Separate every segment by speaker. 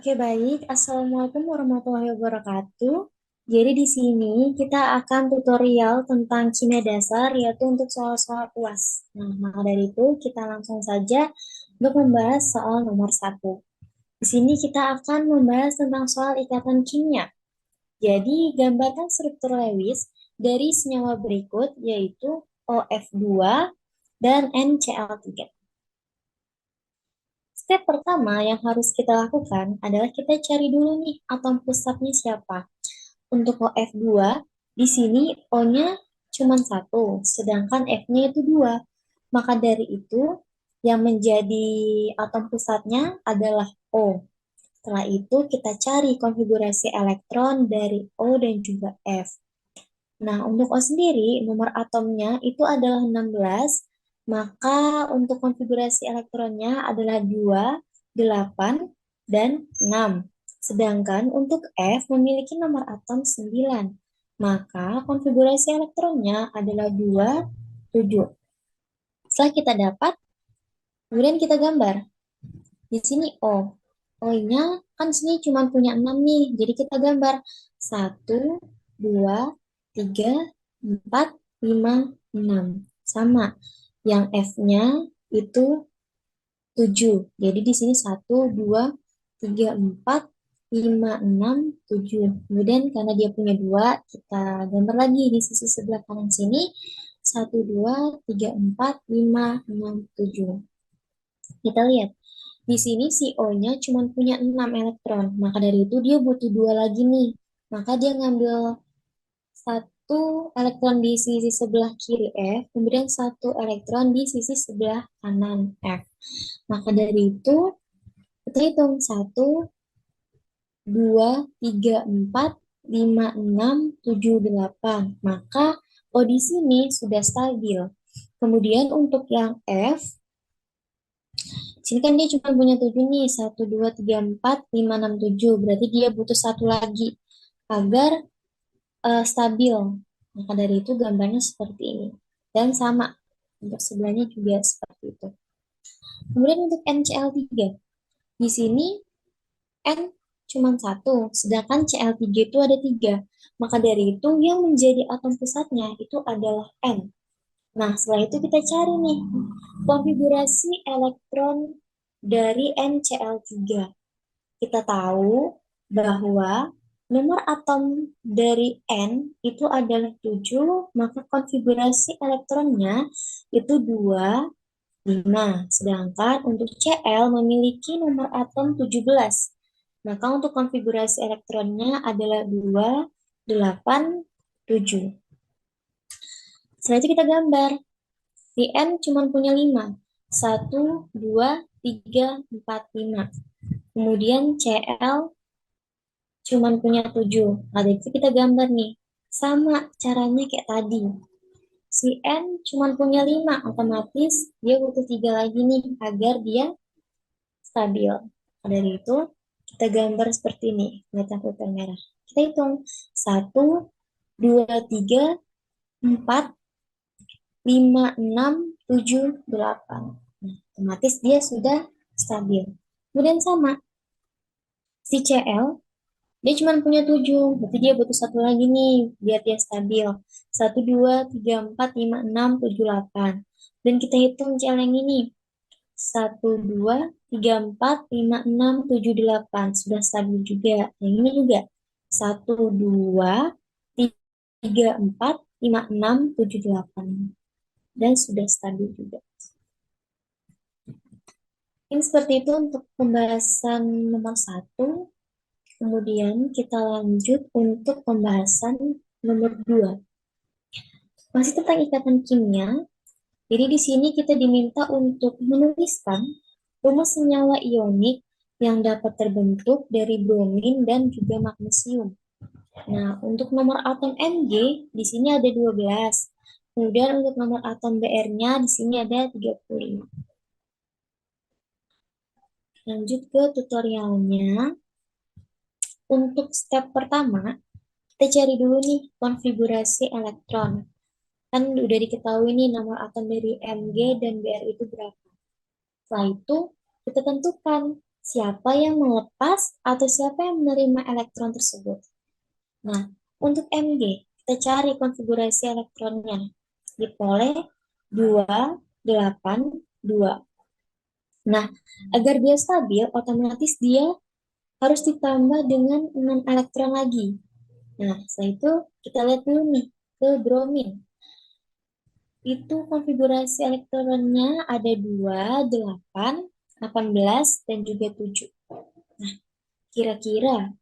Speaker 1: Oke, baik. Assalamualaikum warahmatullahi wabarakatuh. Jadi di sini kita akan tutorial tentang kimia dasar, yaitu untuk soal-soal UAS. Nah, maka dari itu kita langsung saja untuk membahas soal nomor satu. Di sini kita akan membahas tentang soal ikatan kimia. Jadi, gambarkan struktur Lewis dari senyawa berikut, yaitu OF2 dan NCl3. Step pertama yang harus kita lakukan adalah kita cari dulu nih atom pusatnya siapa. Untuk OF2, di sini O-nya cuma satu, sedangkan F-nya itu dua. Maka dari itu, yang menjadi atom pusatnya adalah O. Setelah itu, kita cari konfigurasi elektron dari O dan juga F. Nah, untuk O sendiri, nomor atomnya itu adalah 16, maka untuk konfigurasi elektronnya adalah 2, 8, dan 6. Sedangkan untuk F memiliki nomor atom 9, maka konfigurasi elektronnya adalah 2, 7. Setelah kita dapat, kemudian kita gambar. Di sini O. O-nya kan sini cuma punya 6 nih, jadi kita gambar 1, 2, 3, 4, 5, 6. Sama. Yang F-nya itu 7. Jadi di sini 1, 2, 3, 4, 5, 6, 7. Kemudian karena dia punya 2, kita gambar lagi di sisi sebelah kanan sini. 1, 2, 3, 4, 5, 6, 7. Kita lihat. Di sini si O-nya cuma punya 6 elektron. Maka dari itu dia butuh 2 lagi nih. Maka dia ngambil satu elektron di sisi sebelah kiri F, kemudian satu elektron di sisi sebelah kanan F. Maka dari itu, kita hitung 1, 2, 3, 4, 5, 6, 7, 8. Maka O di sini sudah stabil. Kemudian untuk yang F, sini kan dia cuma punya 7 nih. 1, 2, 3, 4, 5, 6, 7. Berarti dia butuh satu lagi agar stabil. Maka dari itu gambarnya seperti ini. Dan sama, untuk sebelahnya juga seperti itu. Kemudian untuk NCl3, di sini N cuma satu, sedangkan Cl3 itu ada 3. Maka dari itu yang menjadi atom pusatnya itu adalah N. Nah, setelah itu kita cari nih konfigurasi elektron dari NCl3. Kita tahu bahwa nomor atom dari N itu adalah 7, maka konfigurasi elektronnya itu 2, 5. Sedangkan untuk Cl memiliki nomor atom 17. Maka untuk konfigurasi elektronnya adalah 2, 8, 7. Setelah itu kita gambar. Si N cuma punya 5. 1, 2, 3, 4, 5. Kemudian Cl cuman punya 7. Nah, dari itu kita gambar nih. Sama caranya kayak tadi. Si N cuman punya 5, otomatis dia butuh 3 lagi nih agar dia stabil. Nah, dari itu kita gambar seperti ini, mata pulpen merah. Kita hitung 1, 2, 3, 4, 5, 6, 7, 8. Nah, otomatis dia sudah stabil. Kemudian sama, si Cl dia cuma punya 7, berarti dia butuh satu lagi nih, biar dia stabil. 1, 2, 3, 4, 5, 6, 7, 8. Dan kita hitung CL yang ini. 1, 2, 3, 4, 5, 6, 7, 8. Sudah stabil juga. Yang ini juga. 1, 2, 3, 4, 5, 6, 7, 8. Dan sudah stabil juga. Ini seperti itu untuk pembahasan nomor satu. Kemudian kita lanjut untuk pembahasan nomor 2. Masih tentang ikatan kimia. Jadi di sini kita diminta untuk menuliskan rumus senyawa ionik yang dapat terbentuk dari bromin dan juga magnesium. Nah, untuk nomor atom Mg di sini ada 12. Kemudian untuk nomor atom Br-nya di sini ada 35. Lanjut ke tutorialnya. Untuk step pertama, kita cari dulu nih konfigurasi elektron. Kan udah diketahui nih nomor atom dari Mg dan Br itu berapa. Setelah itu, kita tentukan siapa yang melepas atau siapa yang menerima elektron tersebut. Nah, untuk Mg, kita cari konfigurasi elektronnya. Dipoleh 2, 8, 2. Nah, agar dia stabil, otomatis dia harus ditambah dengan 6 elektron lagi. Nah, setelah itu kita lihat dulu nih ke bromin. Itu konfigurasi elektronnya ada 2, 8, 18, dan juga 7. Nah, kira-kira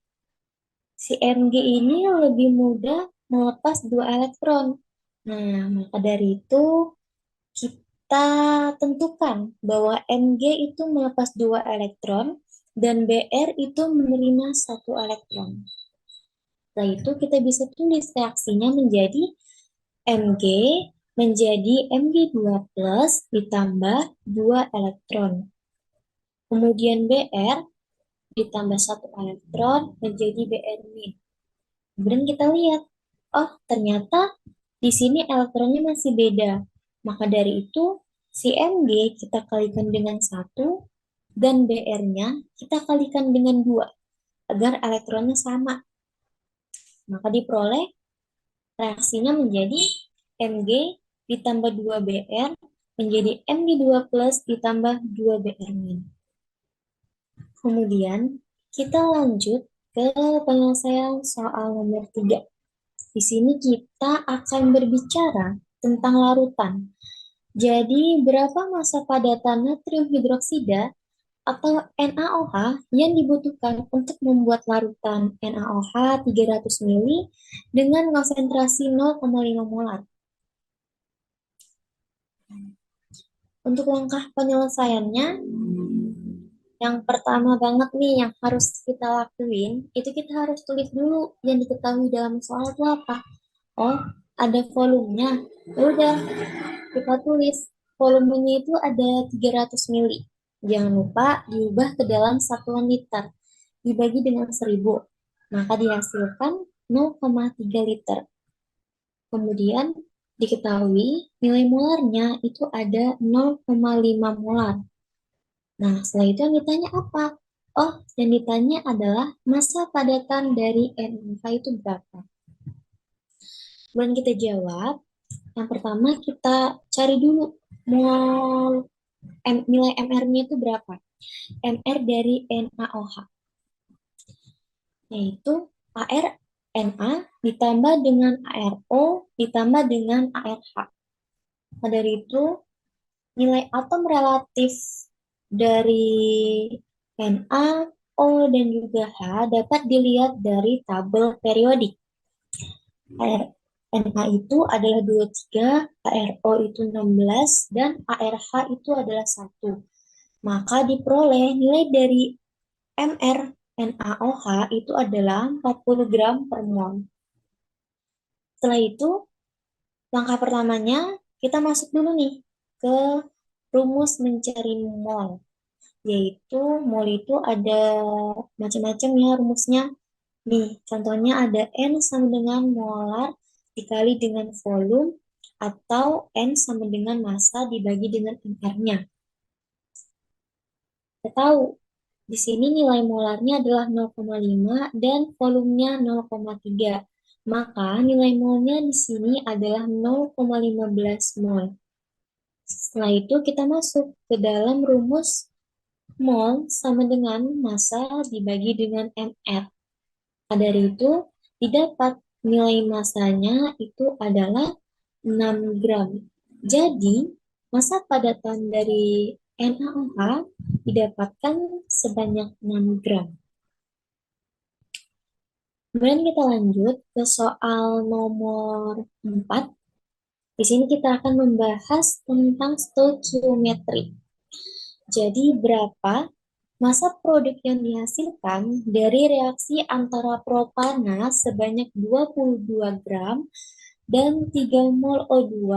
Speaker 1: si Mg ini lebih mudah melepas 2 elektron. Nah, maka dari itu kita tentukan bahwa Mg itu melepas 2 elektron dan Br itu menerima 1 elektron. Setelah itu kita bisa tulis reaksinya menjadi Mg menjadi Mg2 plus ditambah 2 elektron. Kemudian Br ditambah 1 elektron menjadi Br min. Kemudian kita lihat, oh ternyata di sini elektronnya masih beda. Maka dari itu, si Mg kita kalikan dengan 1 dan Br-nya kita kalikan dengan 2 agar elektronnya sama. Maka diperoleh reaksinya menjadi Mg ditambah 2 Br menjadi Mg2 plus ditambah 2 Br min. Kemudian kita lanjut ke penyelesaian soal nomor 3. Di sini kita akan berbicara tentang larutan. Jadi, berapa massa padatan natrium hidroksida atau NaOH yang dibutuhkan untuk membuat larutan NaOH 300 ml dengan konsentrasi 0,5 molar. Untuk langkah penyelesaiannya, yang pertama banget nih yang harus kita lakuin, itu kita harus tulis dulu yang diketahui dalam soal itu apa. Oh, ada volumenya. Udah, kita tulis volumenya itu ada 300 mili. Jangan lupa diubah ke dalam satuan liter. Dibagi dengan 1000. Maka dihasilkan 0,3 liter. Kemudian diketahui nilai molarnya itu ada 0,5 molar. Nah, setelah itu yang ditanya apa? Oh, yang ditanya adalah massa padatan dari NaOH itu berapa? Kemudian kita jawab. Yang pertama kita cari dulu nilai MR-nya itu berapa? MR dari NaOH yaitu AR Na ditambah dengan ARO ditambah dengan ARH. Nah, dari itu nilai atom relatif dari Na, O, dan juga H dapat dilihat dari tabel periodik. Na itu adalah 23, ARO itu 16, dan ARH itu adalah 1. Maka diperoleh nilai dari MR NaOH itu adalah 40 gram per mol. Setelah itu, langkah pertamanya kita masuk dulu nih ke rumus mencari mol. Yaitu mol itu ada macam-macam ya rumusnya. Nih, contohnya ada N sama dengan molar dikali dengan volume atau N sama dengan massa dibagi dengan MR-nya. Kita tahu di sini nilai molarnya adalah 0,5 dan volumenya 0,3. Maka nilai molnya di sini adalah 0,15 mol. Setelah itu kita masuk ke dalam rumus mol sama dengan massa dibagi dengan mR. Dari itu didapat nilai massanya itu adalah 6 gram. Jadi massa padatan dari NaOH didapatkan sebanyak 6 gram. Kemudian kita lanjut ke soal nomor 4. Di sini kita akan membahas tentang stoikiometri. Jadi berapa massa produk yang dihasilkan dari reaksi antara propana sebanyak 22 gram dan 3 mol O2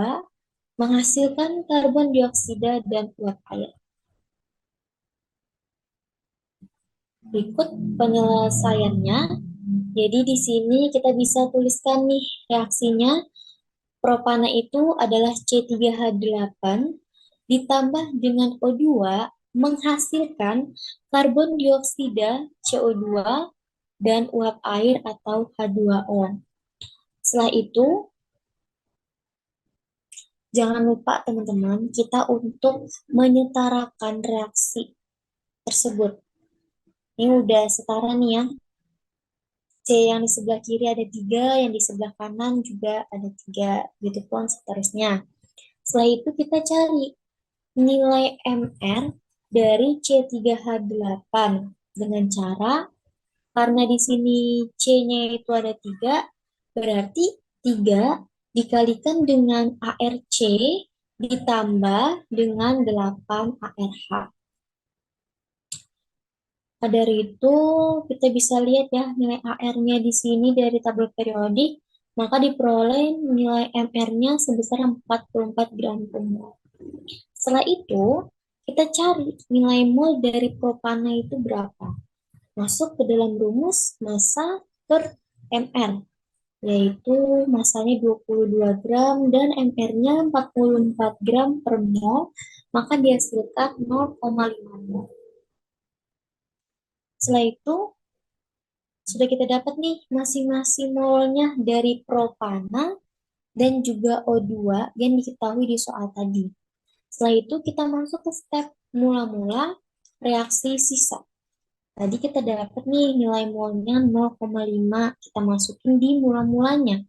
Speaker 1: menghasilkan karbon dioksida dan uap air. Berikut penyelesaiannya. Jadi di sini kita bisa tuliskan nih reaksinya. Propana itu adalah C3H8 ditambah dengan O2 menghasilkan karbon dioksida, CO2, dan uap air atau H2O. Setelah itu, jangan lupa teman-teman, kita untuk menyetarakan reaksi tersebut. Ini udah setara nih ya. C yang di sebelah kiri ada 3, yang di sebelah kanan juga ada 3. Gitu pun seterusnya. Setelah itu kita cari nilai MR dari C3H8 dengan cara, karena di sini C-nya itu ada 3, berarti 3 dikalikan dengan ARC ditambah dengan 8 ARH. Dari itu, kita bisa lihat ya nilai AR-nya di sini dari tabel periodik, maka diperoleh nilai MR-nya sebesar 44 gram per mol. Setelah itu, kita cari nilai mol dari propana itu berapa. Masuk ke dalam rumus massa per MR, yaitu massanya 22 gram dan MR-nya 44 gram per mol, maka dihasilkan 0,5 mol. Setelah itu, sudah kita dapat nih masing-masing molnya dari propana dan juga O2 yang diketahui di soal tadi. Setelah itu kita masuk ke step mula-mula reaksi sisa. Tadi kita dapat nih nilai molnya 0,5, kita masukin di mula-mulanya.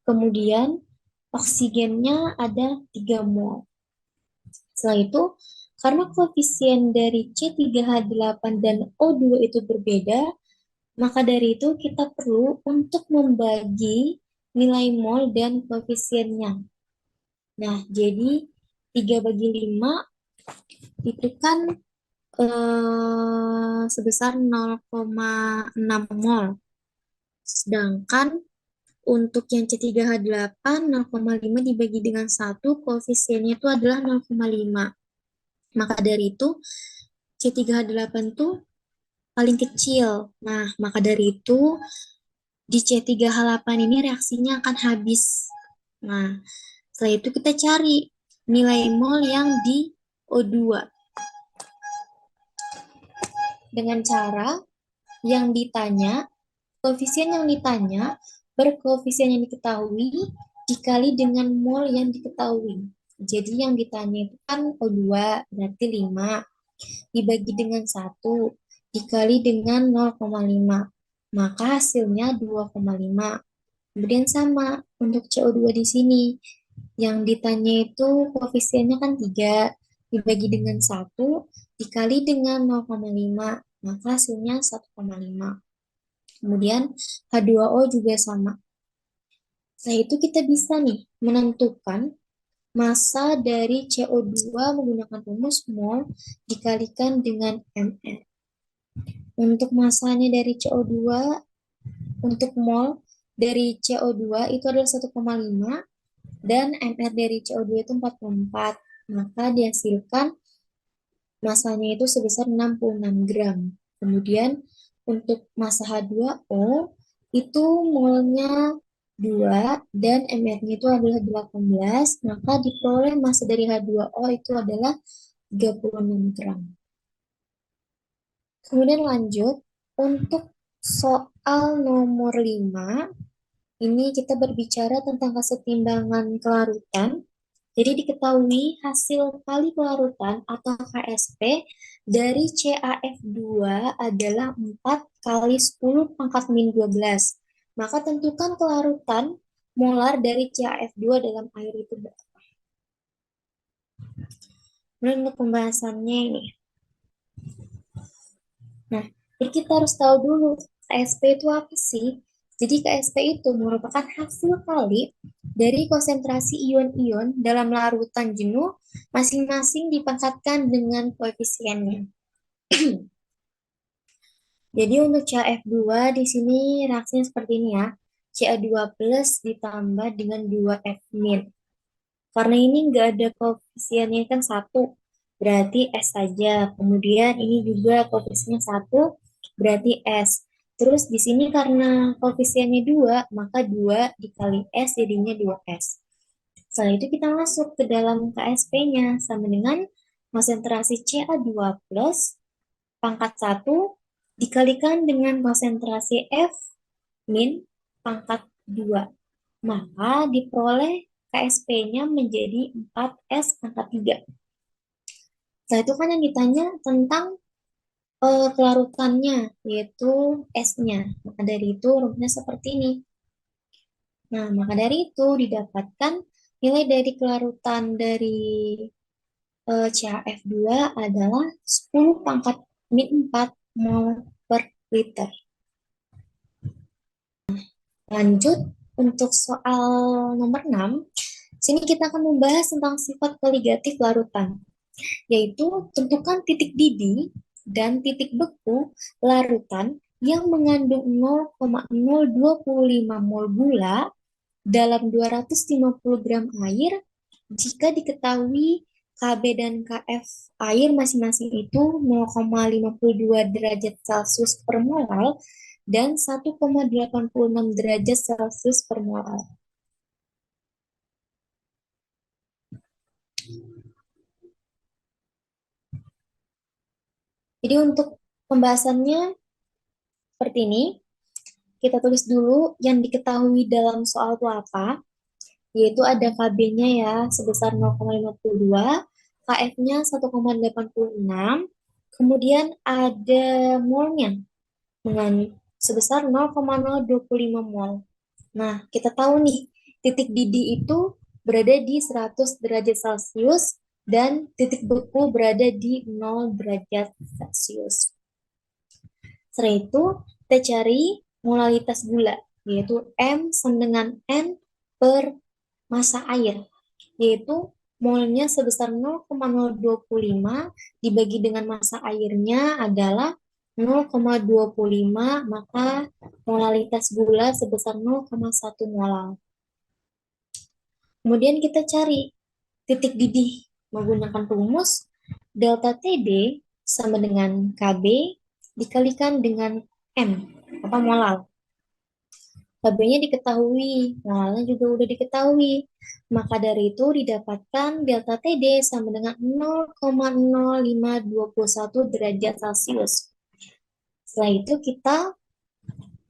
Speaker 1: Kemudian oksigennya ada 3 mol. Setelah itu, karena koefisien dari C3H8 dan O2 itu berbeda, maka dari itu kita perlu untuk membagi nilai mol dan koefisiennya. Nah, jadi 3 bagi 5 itu kan sebesar 0,6 mol. Sedangkan untuk yang C3H8, 0,5 dibagi dengan 1, koefisiennya itu adalah 0,5. Maka dari itu, C3H8 itu paling kecil. Nah, maka dari itu, di C3H8 ini reaksinya akan habis. Nah, setelah itu kita cari nilai mol yang di O2. Dengan cara yang ditanya, koefisien yang ditanya berkoefisien yang diketahui dikali dengan mol yang diketahui. Jadi yang ditanya itu kan O2, berarti 5. Dibagi dengan 1, dikali dengan 0,5. Maka hasilnya 2,5. Kemudian sama untuk CO2 di sini. Yang ditanya itu koefisiennya kan 3, dibagi dengan 1, dikali dengan 0,5, maka hasilnya 1,5. Kemudian H2O juga sama. Setelah itu kita bisa nih menentukan massa dari CO2 menggunakan rumus mol dikalikan dengan mR. Untuk massanya dari CO2, untuk mol dari CO2 itu adalah 1,5 dan MR dari CO2 itu 44. Maka dihasilkan massanya itu sebesar 66 gram. Kemudian untuk massa H2O itu molnya 2 dan MR-nya itu adalah 18, maka diperoleh massa dari H2O itu adalah 36 gram. Kemudian lanjut, untuk soal nomor 5, ini kita berbicara tentang kesetimbangan kelarutan. Jadi diketahui hasil kali kelarutan atau KSP dari CaF2 adalah 4 kali 10 pangkat min 12. Maka tentukan kelarutan molar dari CaF2 dalam air itu berapa. Kemudian untuk pembahasannya ini. Nah, jadi kita harus tahu dulu KSP itu apa sih? Jadi KSP itu merupakan hasil kali dari konsentrasi ion-ion dalam larutan jenuh masing-masing dipangkatkan dengan koefisiennya. Jadi untuk CaF2 di sini reaksinya seperti ini ya. Ca2 plus ditambah dengan 2F min. Karena ini nggak ada koefisiennya kan 1, berarti S saja. Kemudian ini juga koefisiennya 1, berarti S. Terus di sini karena koefisiennya 2, maka 2 dikali S jadinya 2S. Setelah itu kita masuk ke dalam KSP-nya sama dengan konsentrasi Ca2 plus pangkat 1 dikalikan dengan konsentrasi F min pangkat 2. Maka diperoleh KSP-nya menjadi 4S pangkat 3. Setelah itu kan yang ditanya tentang kelarutannya, yaitu S-nya. Maka dari itu rumusnya seperti ini. Nah, maka dari itu didapatkan nilai dari kelarutan dari CaF2 adalah 10 pangkat min 4 mol per liter. Lanjut untuk soal nomor 6. Sini kita akan membahas tentang sifat koligatif larutan, yaitu tentukan titik didih dan titik beku larutan yang mengandung 0,025 mol gula dalam 250 gram air jika diketahui Kb dan Kf air masing-masing itu 0,52 derajat Celcius per mol dan 1,86 derajat Celcius per mol. Jadi untuk pembahasannya seperti ini, kita tulis dulu yang diketahui dalam soal itu apa, yaitu ada Kb-nya ya sebesar 0,52, Kf-nya 1,86, kemudian ada molnya dengan sebesar 0,025 mol. Nah, kita tahu nih, titik didih itu berada di 100 derajat Celcius dan titik beku berada di 0 derajat Celcius. Setelah itu, kita cari molalitas gula, yaitu M sama dengan N per massa air, yaitu molnya sebesar 0,025 dibagi dengan massa airnya adalah 0,25, maka molalitas gula sebesar 0,1 molar. Kemudian kita cari titik didih menggunakan rumus delta TB sama dengan KB dikalikan dengan M, apa molar. KB-nya diketahui, molalnya juga udah diketahui. Maka dari itu didapatkan delta TD sama dengan 0,0521 derajat Celcius. Setelah itu kita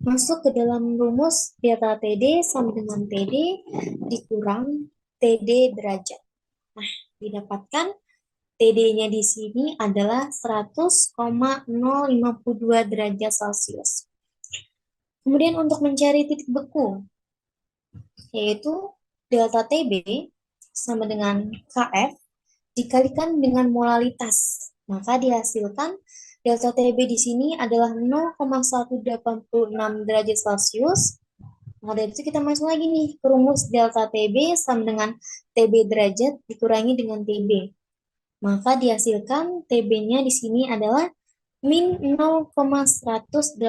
Speaker 1: masuk ke dalam rumus delta TD sama dengan TD dikurang TD derajat. Nah, didapatkan TD-nya di sini adalah 100,052 derajat Celcius. Kemudian untuk mencari titik beku, yaitu delta TB sama dengan KF dikalikan dengan molalitas. Maka dihasilkan delta TB di sini adalah 0,186 derajat Celcius. Nah, dari itu kita masuk lagi nih ke rumus delta TB sama dengan TB derajat dikurangi dengan TB. Maka dihasilkan TB-nya di sini adalah min 0,186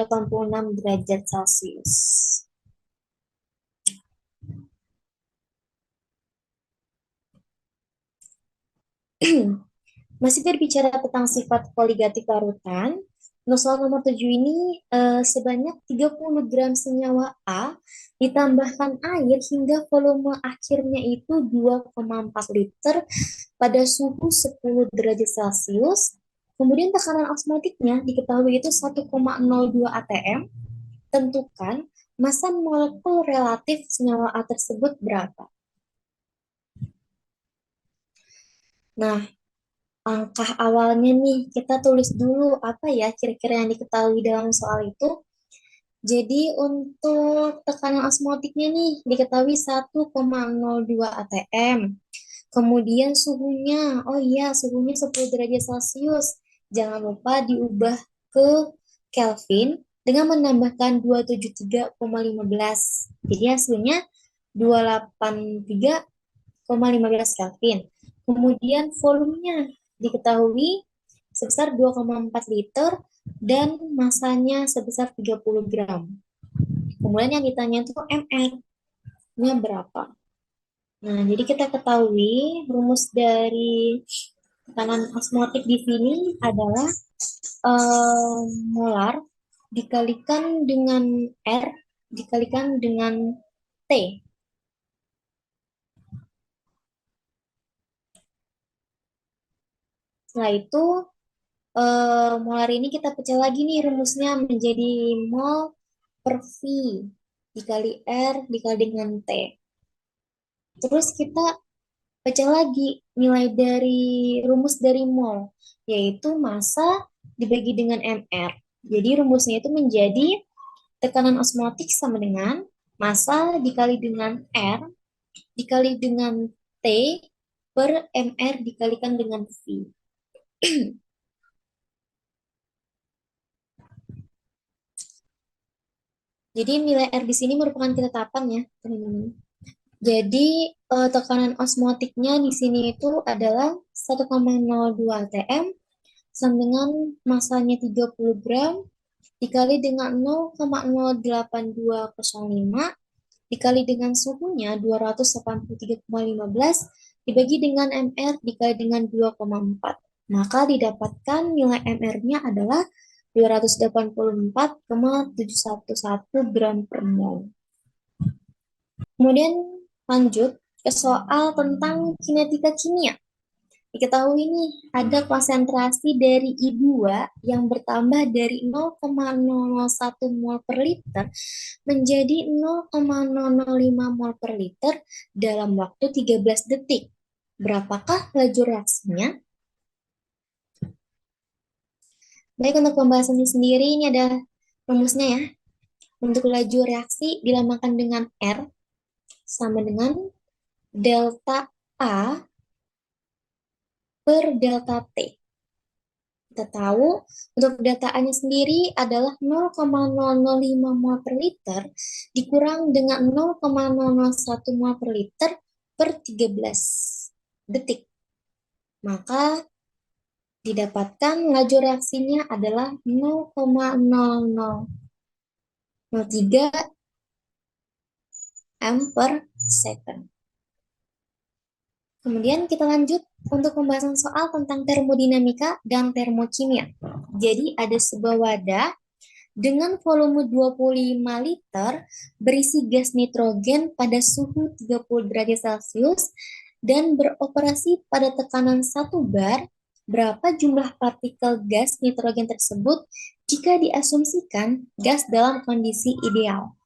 Speaker 1: derajat Celcius. Masih berbicara tentang sifat koligatif larutan, untuk soal nomor 7 ini sebanyak 30 gram senyawa A ditambahkan air hingga volume akhirnya itu 2,4 liter pada suhu 10 derajat Celcius. Kemudian tekanan osmotiknya diketahui itu 1,02 atm. Tentukan massa molekul relatif senyawa A tersebut berapa. Nah, langkah awalnya nih, kita tulis dulu apa ya kira-kira yang diketahui dalam soal itu. Jadi untuk tekanan osmotiknya nih diketahui 1,02 atm. Kemudian suhunya, oh iya suhunya 10 derajat Celcius. Jangan lupa diubah ke Kelvin dengan menambahkan 273,15. Jadi hasilnya 283,15 Kelvin. Kemudian volumenya diketahui sebesar 2,4 liter dan masanya sebesar 30 gram. Kemudian yang ditanya itu MR-nya berapa. Nah, jadi kita ketahui rumus dari tekanan osmotik di sini adalah molar dikalikan dengan R dikalikan dengan T. Setelah itu, molar ini kita pecah lagi nih rumusnya menjadi mol per V dikali R dikali dengan T. Terus kita pecah lagi nilai dari rumus dari mol, yaitu massa dibagi dengan mR. Jadi rumusnya itu menjadi tekanan osmotik sama dengan massa dikali dengan R dikali dengan T per mR dikalikan dengan V. Jadi nilai R di sini merupakan ketetapan ya, teman-teman. Jadi tekanan osmotiknya di sini itu adalah 1,02 atm sama dengan masanya 30 gram dikali dengan 0,08205 dikali dengan suhunya 283,15 dibagi dengan mR dikali dengan 2,4. Maka didapatkan nilai mR-nya adalah 284,711 gram per mol. Kemudian lanjut ke soal tentang kinetika kimia. Diketahui nih, ada konsentrasi dari I2 yang bertambah dari 0,001 mol per liter menjadi 0,005 mol per liter dalam waktu 13 detik. Berapakah laju reaksinya? Baik, untuk pembahasannya sendiri, ini ada rumusnya ya. Untuk laju reaksi dilambangkan dengan R sama dengan delta A per delta T. Kita tahu untuk delta A-nya sendiri adalah 0,005 mol per liter dikurang dengan 0,001 mol per liter per 13 detik. Maka didapatkan laju reaksinya adalah 0,0003 m per second. Kemudian kita lanjut untuk pembahasan soal tentang termodinamika dan termokimia. Jadi ada sebuah wadah dengan volume 25 liter berisi gas nitrogen pada suhu 30 derajat Celcius dan beroperasi pada tekanan 1 bar, berapa jumlah partikel gas nitrogen tersebut jika diasumsikan gas dalam kondisi ideal?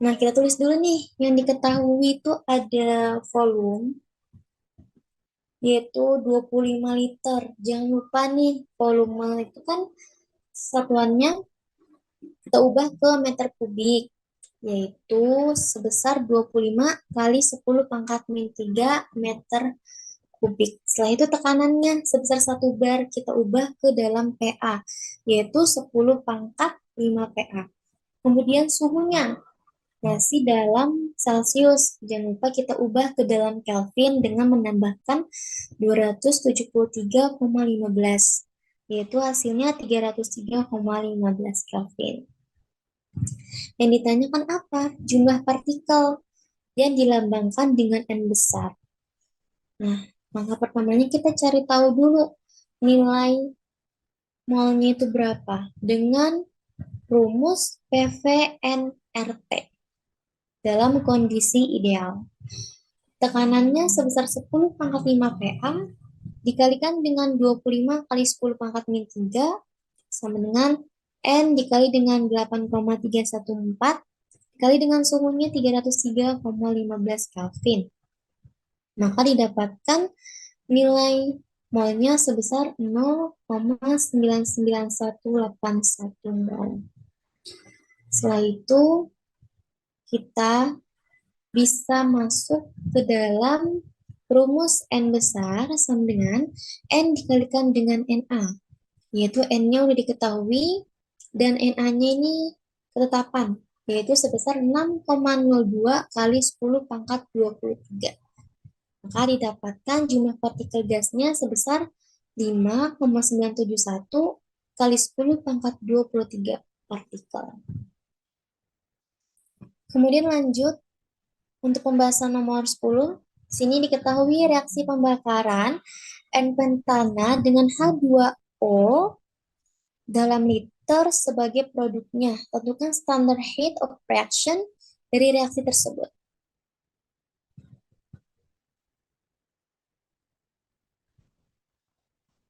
Speaker 1: Nah, kita tulis dulu nih, yang diketahui itu ada volume, yaitu 25 liter. Jangan lupa nih, volume itu kan satuannya kita ubah ke meter kubik, yaitu sebesar 25 kali 10 pangkat min 3 meter kubik. Setelah itu tekanannya sebesar 1 bar kita ubah ke dalam PA, yaitu 10 pangkat 5 PA. Kemudian suhunya masih dalam Celcius. Jangan lupa kita ubah ke dalam Kelvin dengan menambahkan 273,15, yaitu hasilnya 303,15 Kelvin. Yang ditanyakan apa? Jumlah partikel yang dilambangkan dengan N besar. Nah, langkah pertamanya kita cari tahu dulu nilai molnya itu berapa dengan rumus PVNRT dalam kondisi ideal. Tekanannya sebesar 10 pangkat 5 PA dikalikan dengan 25 kali 10 pangkat min 3 sama dengan N dikali dengan 8,314 dikali dengan suhunya 303,15 Kelvin. Maka didapatkan nilai molnya sebesar 0,99181 mol. Setelah itu kita bisa masuk ke dalam rumus N besar sama dengan N dikalikan dengan NA, yaitu N-nya udah diketahui dan NA-nya ini ketetapan, yaitu sebesar 6,02 kali 10 pangkat 23. Maka didapatkan jumlah partikel gasnya sebesar 5,971 kali 10 pangkat 23 partikel. Kemudian lanjut untuk pembahasan nomor 10, sini diketahui reaksi pembakaran N-pentana dengan H2O dalam liter sebagai produknya. Tentukan standard heat of reaction dari reaksi tersebut.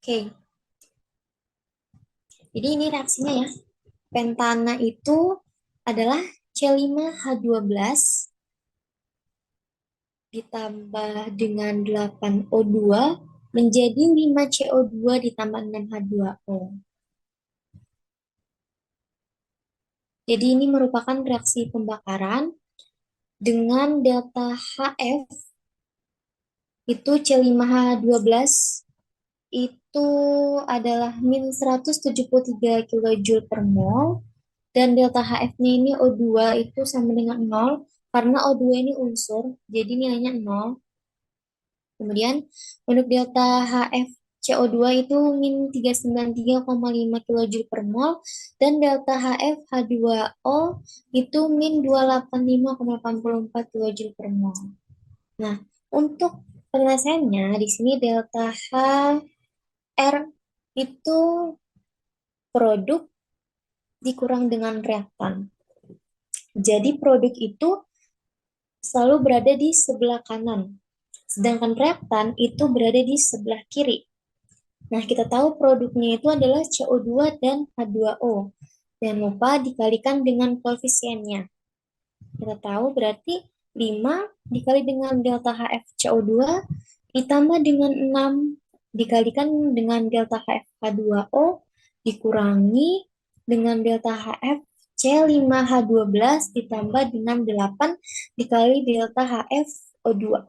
Speaker 1: Oke, jadi ini reaksinya ya. Pentana itu adalah C5H12 ditambah dengan 8O2 menjadi 5CO2 ditambah 6H2O. Jadi ini merupakan reaksi pembakaran dengan delta HF itu C5H12 itu adalah min 173 kJ per mol dan delta HF-nya ini O2 itu sama dengan 0 karena O2 ini unsur jadi nilainya 0. Kemudian untuk delta HF CO2 itu min 393,5 kJ per mol dan delta HF H2O itu min 285,84 kJ per mol. Nah, untuk penyelesaiannya di sini delta HR itu produk dikurang dengan reaktan. Jadi produk itu selalu berada di sebelah kanan, sedangkan reaktan itu berada di sebelah kiri. Nah, kita tahu produknya itu adalah CO2 dan H2O. Jangan lupa dikalikan dengan koefisiennya. Kita tahu berarti 5 dikali dengan delta HF CO2 ditambah dengan 6 dikalikan dengan delta HF H2O dikurangi dengan delta HF C5H12 ditambah dengan 8 dikali delta HF O2.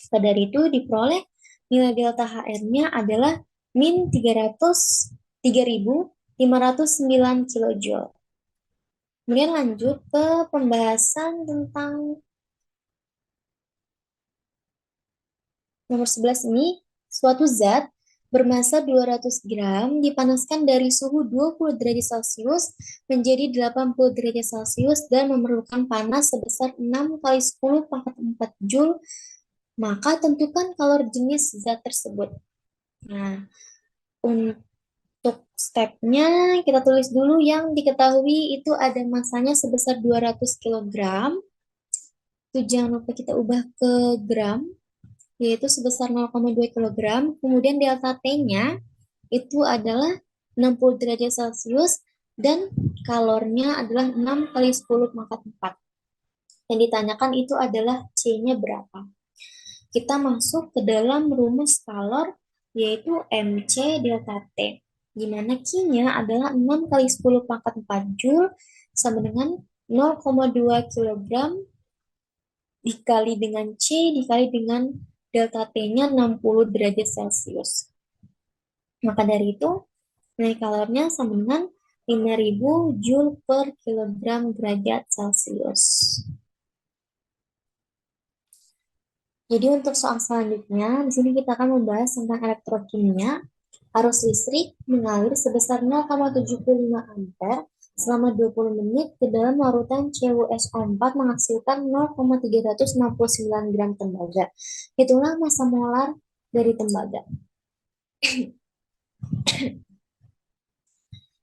Speaker 1: Maka dari itu diperoleh nilai delta HR-nya adalah min 3.509 kilojoule. Kemudian lanjut ke pembahasan tentang nomor 11 ini, suatu zat bermasa 200 gram dipanaskan dari suhu 20 derajat Celcius menjadi 80 derajat Celcius dan memerlukan panas sebesar 6 kali 10 pangkat 4 Joule, maka tentukan kalor jenis zat tersebut. Nah, untuk stepnya kita tulis dulu yang diketahui itu ada masanya sebesar 200 kilogram. Itu jangan lupa kita ubah ke gram, yaitu sebesar 0,2 kilogram. Kemudian delta T-nya itu adalah 60 derajat Celcius dan kalornya adalah 6 kali 10 pangkat 4. Yang ditanyakan itu adalah C-nya berapa. Kita masuk ke dalam rumus kalor yaitu MC delta T. Di mana Q-nya adalah 6 kali 10 pangkat 4 Joule sama dengan 0,2 kilogram dikali dengan C dikali dengan delta T-nya 60 derajat Celcius. Maka dari itu, nilai kalornya sama dengan 5.000 Joule per kilogram derajat Celcius. Jadi untuk soal selanjutnya, di sini kita akan membahas tentang elektrokimia. Arus listrik mengalir sebesar 0,75 ampere selama 20 menit ke dalam larutan CuSO4 menghasilkan 0,369 gram tembaga. Itulah massa molar dari tembaga.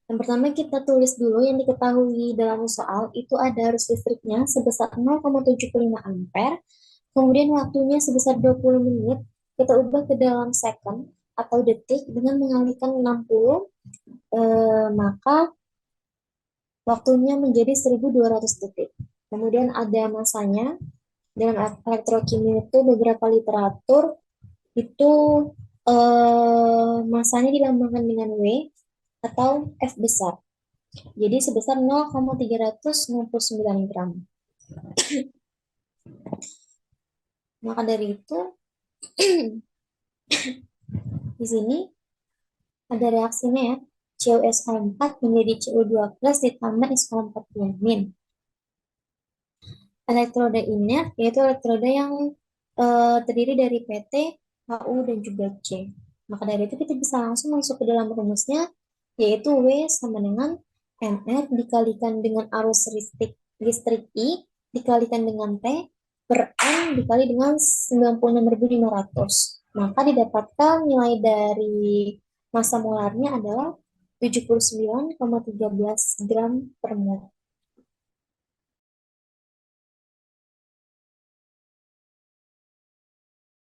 Speaker 1: Yang pertama kita tulis dulu yang diketahui dalam soal itu ada arus listriknya sebesar 0,75 ampere, kemudian waktunya sebesar 20 menit, kita ubah ke dalam second atau detik dengan mengalihkan 60, maka waktunya menjadi 1.200 detik. Kemudian ada masanya, dalam elektrokimia itu beberapa literatur itu masanya dilambangkan dengan W atau F besar. Jadi sebesar 0,369 gram. Maka dari itu di sini ada reaksinya ya. CuSO4 menjadi CO2 plus ditambah SO4 min. Elektroda inert yaitu elektroda yang terdiri dari PT, HU, dan juga C. Maka dari itu kita bisa langsung masuk ke dalam rumusnya, yaitu W sama dengan MR dikalikan dengan arus listrik I dikalikan dengan T per M dikali dengan 96.500. Maka didapatkan nilai dari massa molarnya adalah 79,13 gram per mol.